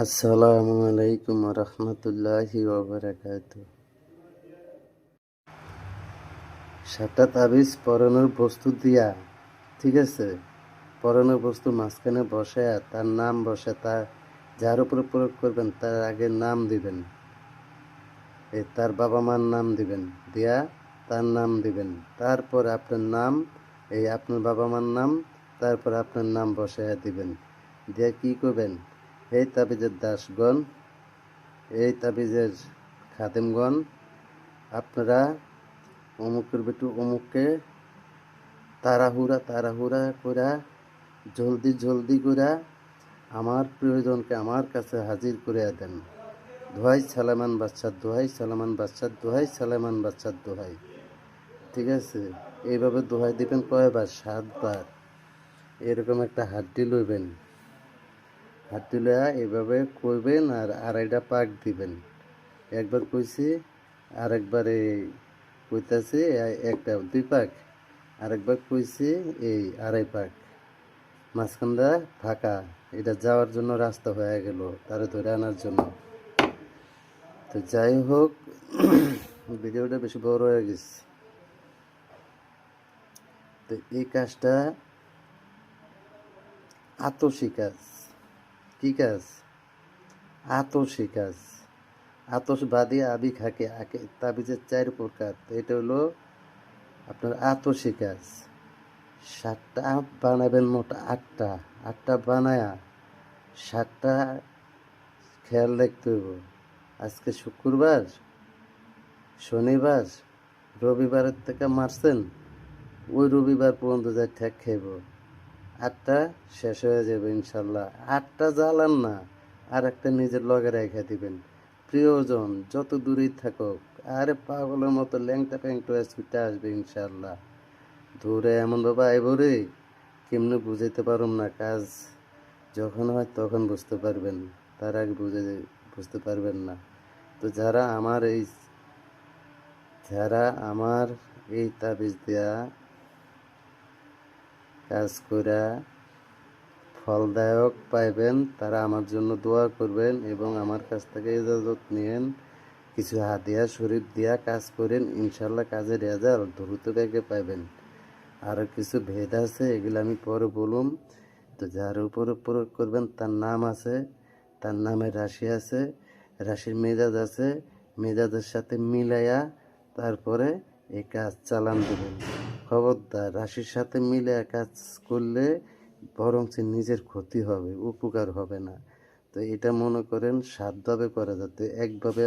আসসালামু আলাইকুম রহমতুল্লাহি ওয়াবারাকাতু। 7টা তাবিজ পরানোর বস্তু দিয়া, ঠিক আছে, পরানোর বস্তু মাঝখানে বসায়া তার নাম বসে, তার যার উপরে প্রয়োগ করবেন তার আগে নাম দিবেন, তার বাবা মার নাম দিবেন, দিয়া তার নাম দিবেন, তারপর আপনার নাম, আপনার বাবা মার নাম, তারপর আপনার নাম বসায়া দিবেন। দিয়া কি করবেন, এই তাবিজের দাসগণ, এই তাবিজের খাদেমগণ, আপনারা অমুকের বেটু অমুককে তাড়াহুড়া করা, জলদি করা আমার প্রিয়জনকে আমার কাছে হাজির করে দেন। দোহাই সালামান বাচ্চার দোহাই, সালামান বাচ্চার দোহাই, সালামান বাচ্চার দোহাই। ঠিক আছে, এইভাবে দোহাই দিবেন কয়বার? 7 বার। এরকম একটা হাড্ডি লইবেন, হাড্ডি লইয়া এইভাবে কইবেন আর আড়াইটা পাক দিবেন। একবার কইছি, আরেকবারে কইতাছি একটা 2 পাক, আরেকবার কইছি এই 2.5 পাক, মাঝখানটা ফাঁকা। এটা যাওয়ার জন্য রাস্তা হয়ে গেল, তারে ধরে আনার জন্য। তো যাই হোক, ভিডিওটা বেশি বড় হয়ে গেছে। তো এই কাজটা আতসী কাজ। কি কাজ? আতসী কাজ। আতশবাদী আবি খাকে আকে তাবিজের 4 প্রকার। এটা হলো আপনার আতসী কাজ। 7টা বানাবেন, মোট 8টা বানায়া 7টা খেয়াল রাখতে হইব। আজকে শুক্রবার, শনিবার, রবিবারের থেকে মারছেন, ওই রবিবার পর্যন্ত যা ঠেক খাইব, 8টা শেষ হয়ে যাবে ইনশাল্লাহ। 8টা জ্বালান না, আর একটা নিজের লগে রেখে দিবেন। প্রিয়জন যত দূরেই থাকুক, আরে পাগলের মতো ল্যাংটা প্যাংটা ছুটে আসবে ইনশাল্লাহ। ধরে এমনভাবে আইব রে, কেমনে বুঝাইতে পারুম না। কাজ যখন হয় তখন বুঝতে পারবেন, তার আগে বুঝতে পারবেন না। তো যারা আমার এই তাবিজ দেয়া কাজ কইরা ফলদায়ক পাইবেন, তারা আমার জন্য দোয়া করবেন এবং আমার কাছ থেকে ইজাজত নিয়েন। কিছু হাদিয়া শরীফ দিয়া কাজ করেন, ইনশাল্লাহ কাজের রেজাল্ট দ্রুত বেগে পাইবেন। আরও কিছু ভেদ আছে, এগুলো আমি পরে বলুম। তো যার উপরে প্রয়োগ করবেন তার নাম আছে, তার নামের রাশি আছে, রাশির মেজাজ আছে, মেজাজের সাথে মিলাইয়া তারপরে এই কাজ চালান দেবেন। খবরদার, রাশির সাথে মিলে কাজ করলে বরং নিজের ক্ষতি হবে, উপকার হবে না। তো এটা মনে করেন 7ভাবে করা যাতে একভাবে